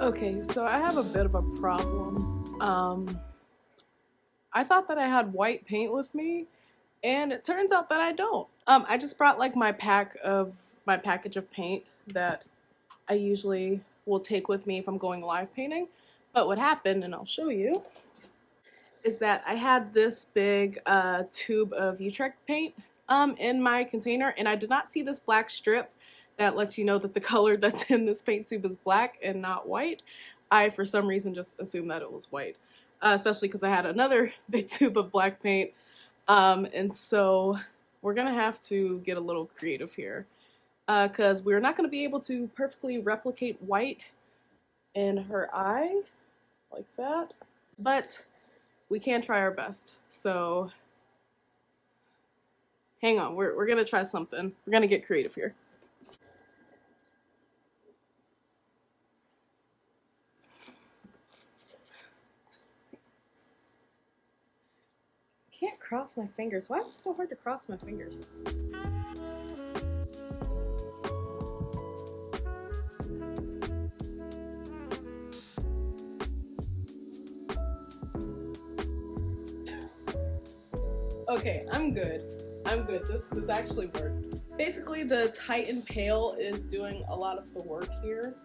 Okay, so I have a bit of a problem. I thought that I had white paint with me, and it turns out that I don't. I just brought like my package of paint that I usually will take with me if I'm going live painting. But what happened, and I'll show you, is that I had this big tube of Utrecht paint in my container, and I did not see this black strip that lets you know that the color that's in this paint tube is black and not white. I, for some reason, just assumed that it was white, especially because I had another big tube of black paint, and so we're gonna have to get a little creative here, because we're not gonna be able to perfectly replicate white in her eye like that, but we can try our best. So hang on, we're gonna try something. We're gonna get creative here. I can't cross my fingers. Why is it so hard to cross my fingers? Okay, I'm good. I'm good. This actually worked. Basically, the Titan Pale is doing a lot of the work here.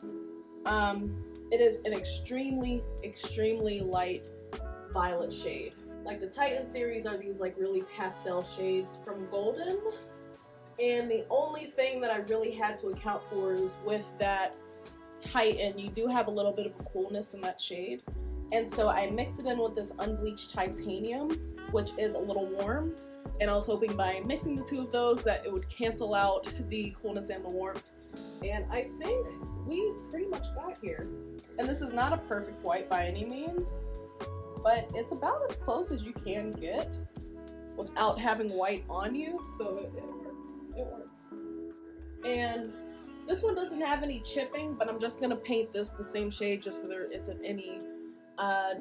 It is an extremely light violet shade. Like the Titan series are these like really pastel shades from Golden. And the only thing that I really had to account for is with that Titan, you do have a little bit of a coolness in that shade. And so I mixed it in with this unbleached titanium, which is a little warm. And I was hoping by mixing the two of those that it would cancel out the coolness and the warmth. And I think we pretty much got here. And this is not a perfect white by any means, but it's about as close as you can get without having white on you, so it works. It works. And this one doesn't have any chipping, but I'm just gonna paint this the same shade just so there isn't any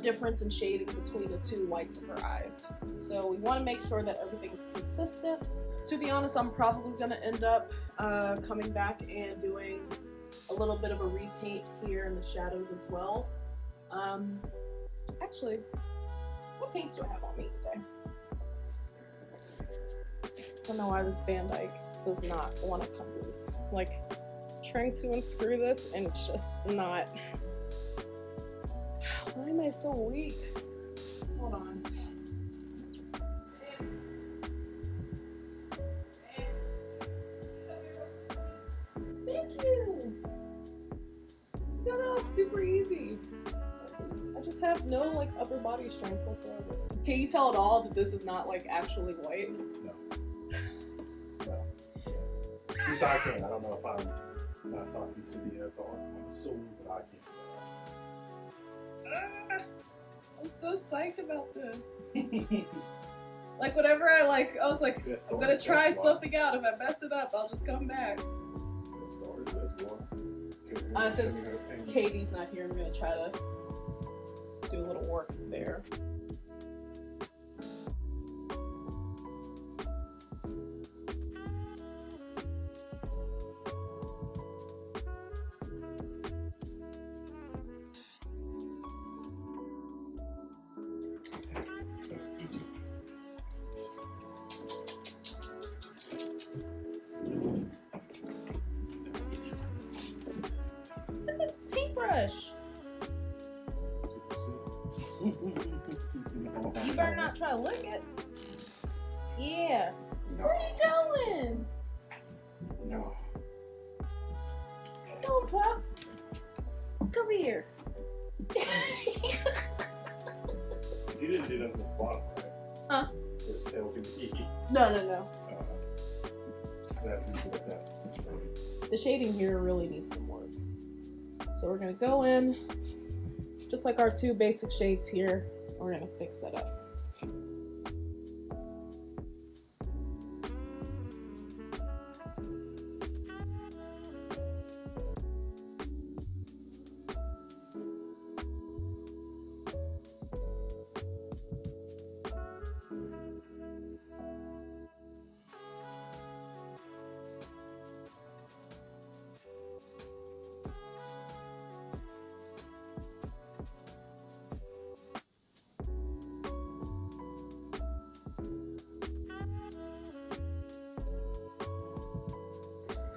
difference in shading between the two whites of her eyes. So we want to make sure that everything is consistent. To be honest, I'm probably gonna end up coming back and doing a little bit of a repaint here in the shadows as well. Actually, what paints do I have on me today? I don't know why this Van Dyke does not want to come loose. Like, trying to unscrew this and it's just not. Why am I so weak? Hold on. Thank you! You got it off super easy. I just have no like upper body strength whatsoever. Can you tell at all that this is not like actually white? No. No. At least I can. I don't know if I'm not talking to the phone. I'm assuming that I can't. I'm so psyched about this. Like whenever I was like, I'm gonna try something out. If I mess it up, I'll just come back. Since Katie's not here, I'm gonna try to do a little work there. It's a paintbrush. You better not try to lick it. Yeah. No. Where are you going? No. Don't pup. Come here. You didn't do that at the bottom, right? Huh? There's tail can be. No. Like that. The shading here really needs some work. So we're gonna go in, just like our two basic shades here. We're gonna fix that up.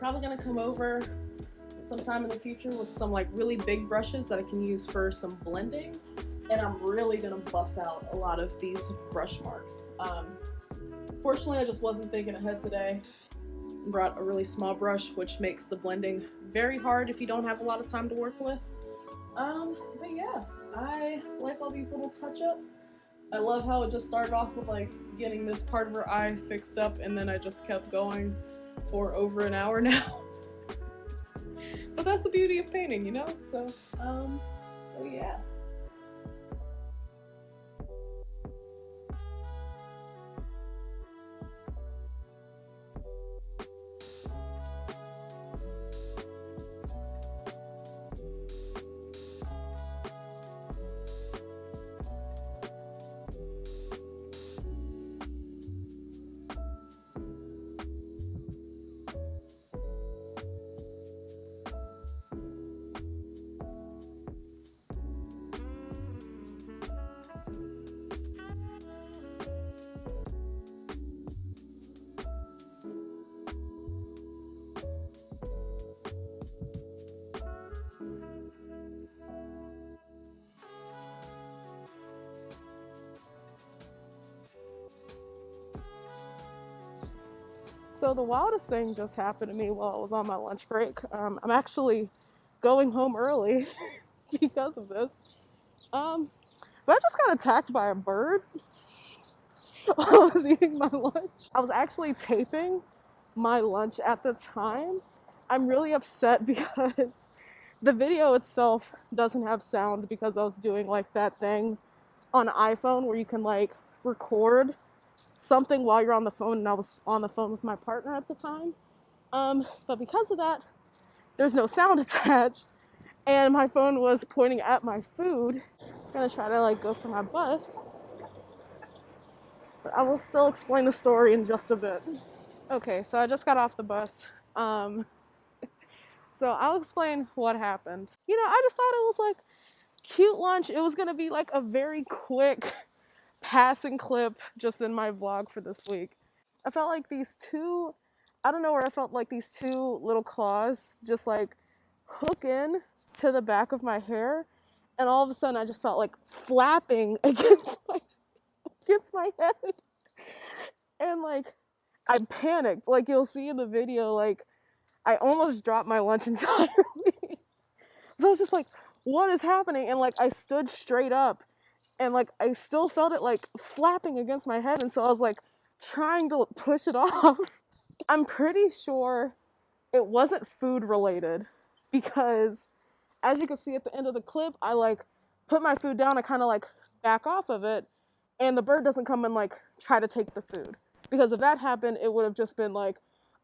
probably gonna come over sometime in the future with some like really big brushes that I can use for some blending, and I'm really gonna buff out a lot of these brush marks. Fortunately, I just wasn't thinking ahead today. Brought a really small brush, which makes the blending very hard if you don't have a lot of time to work with. But yeah, I like all these little touch-ups. I love how it just started off with like getting this part of her eye fixed up, and then I just kept going for over an hour now. But that's the beauty of painting, you know? So yeah. So the wildest thing just happened to me while I was on my lunch break. I'm actually going home early because of this. But I just got attacked by a bird while I was eating my lunch. I was actually taping my lunch at the time. I'm really upset because the video itself doesn't have sound because I was doing like that thing on iPhone where you can like record something while you're on the phone, and I was on the phone with my partner at the time. But because of that, there's no sound attached, and my phone was pointing at my food. I'm gonna try to like go for my bus, but I will still explain the story in just a bit. Okay, so I just got off the bus. So I'll explain what happened. You know, I just thought it was like cute lunch. It was gonna be like a very quick passing clip just in my vlog for this week. I felt like these two, I don't know where I felt like these two little claws just like hook in to the back of my hair, and all of a sudden I just felt like flapping against my head. And like I panicked. Like you'll see in the video, like I almost dropped my lunch entirely. So I was just like, what is happening? And like I stood straight up, and like I still felt it like flapping against my head, and so I was like trying to push it off. I'm pretty sure it wasn't food related, because as you can see at the end of the clip, I like put my food down, I kind of like back off of it, and the bird doesn't come and like try to take the food. Because if that happened, it would have just been like,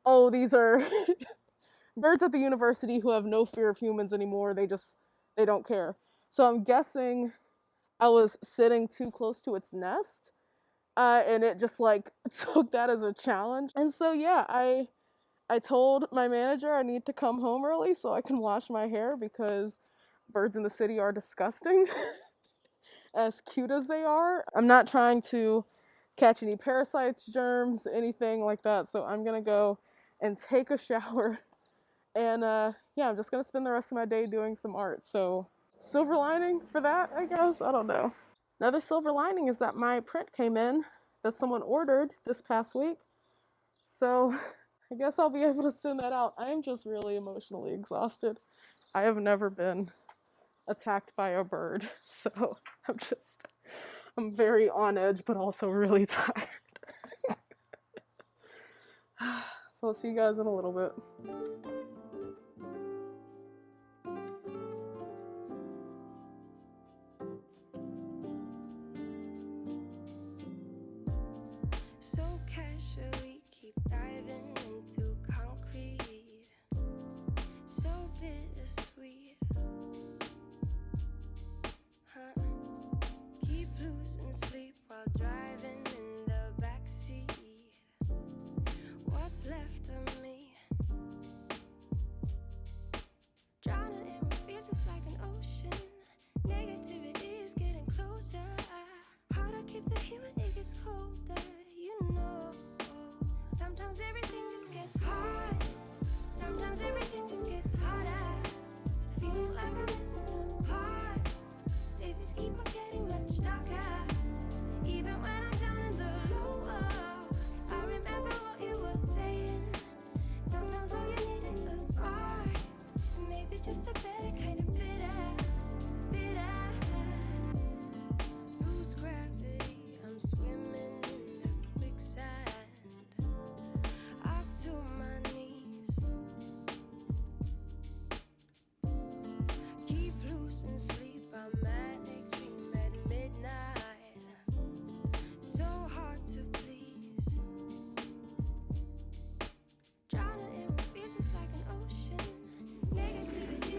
oh, these are birds at the university who have no fear of humans anymore. They don't care. So I'm guessing I was sitting too close to its nest, and it just like took that as a challenge. And so yeah, I told my manager I need to come home early so I can wash my hair, because birds in the city are disgusting, as cute as they are. I'm not trying to catch any parasites, germs, anything like that, so I'm gonna go and take a shower, and yeah, I'm just gonna spend the rest of my day doing some art. So silver lining for that, I guess. I don't know. Another silver lining is that my print came in that someone ordered this past week. So I guess I'll be able to send that out. I'm just really emotionally exhausted. I have never been attacked by a bird. So I'm very on edge, but also really tired. So I'll see you guys in a little bit. So casually keep diving into concrete, so bittersweet, huh? Keep losing sleep while driving in the backseat. What's left of me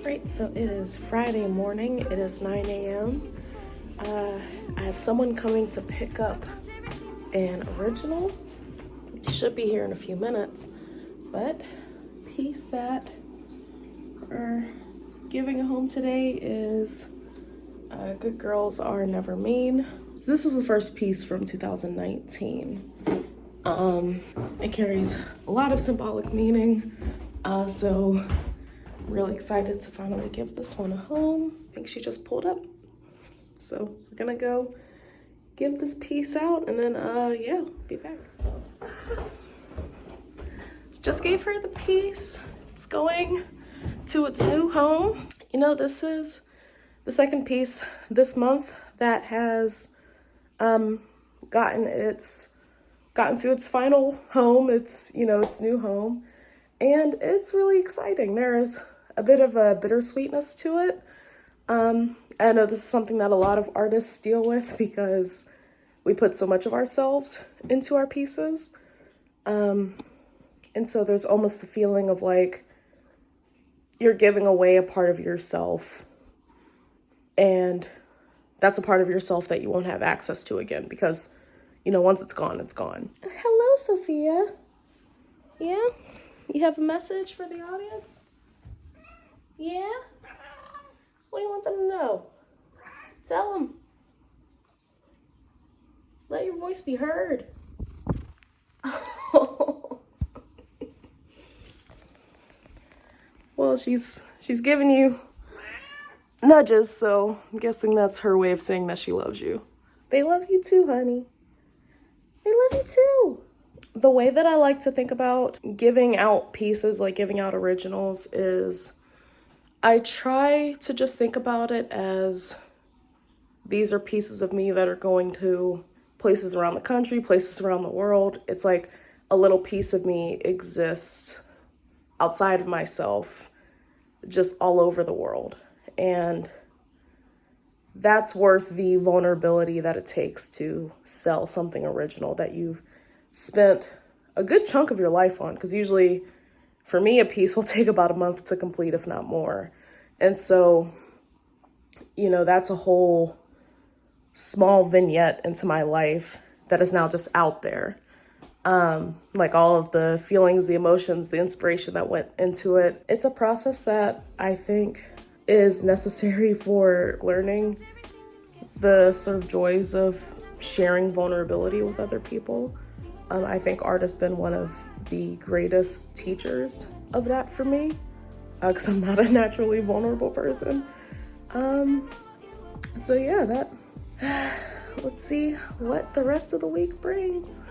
Right, so it is Friday morning. It is 9 a.m. I have someone coming to pick up an original. It should be here in a few minutes, but piece that we're giving home today is Good Girls Are Never Mean. This is the first piece from 2019. It carries a lot of symbolic meaning, so really excited to finally give this one a home. I think she just pulled up. So we're gonna go give this piece out and then yeah, be back. Just gave her the piece. It's going to its new home. You know, this is the second piece this month that has gotten to its final home, its new home. And it's really exciting. There is a bit of a bittersweetness to it. I know this is something that a lot of artists deal with because we put so much of ourselves into our pieces. And so there's almost the feeling of like you're giving away a part of yourself. And that's a part of yourself that you won't have access to again because, once it's gone, it's gone. Hello, Sophia. Yeah? You have a message for the audience? Yeah? What do you want them to know? Tell them. Let your voice be heard. Well, she's giving you nudges, so I'm guessing that's her way of saying that she loves you. They love you too, honey. They love you too. The way that I like to think about giving out pieces, like giving out originals, is I try to just think about it as these are pieces of me that are going to places around the country, places around the world. It's like a little piece of me exists outside of myself, just all over the world. And that's worth the vulnerability that it takes to sell something original that you've spent a good chunk of your life on. Because usually, for me, a piece will take about a month to complete, if not more. And so, that's a whole small vignette into my life that is now just out there. Like all of the feelings, the emotions, the inspiration that went into it. It's a process that I think is necessary for learning the sort of joys of sharing vulnerability with other people. I think art has been one of the greatest teachers of that for me, because I'm not a naturally vulnerable person. So yeah, let's see what the rest of the week brings.